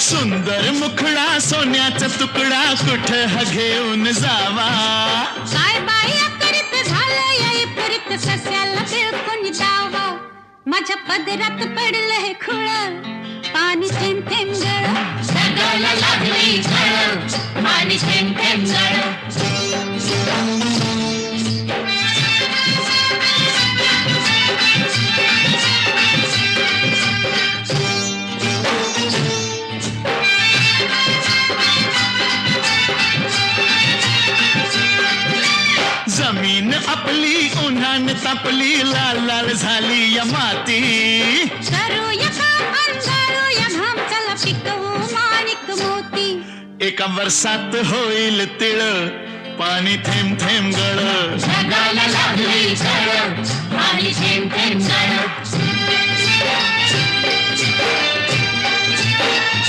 सुंदर मुखडा सोन्याचा तुकडा कुठं हा घेऊन जावा काय बाई अकरित झालं याई पुरीत सस्याला बिळकून जावा माझ्या पदरात पडलं हे खुळ पाणी थेंब थेंब गळ ढगाला लागली झळ पाणी थेंब थेंब गळ जमीन आपली उन्हान तापली लाल लाल झाली या माती करूया काम अंधारूया घाम चला पिकवू माणिक मोती एका वर्षात होईल तिळ पाणी थेंब थेंब गळ ढगाला लागली झळ पाणी थेंब थेंब गळ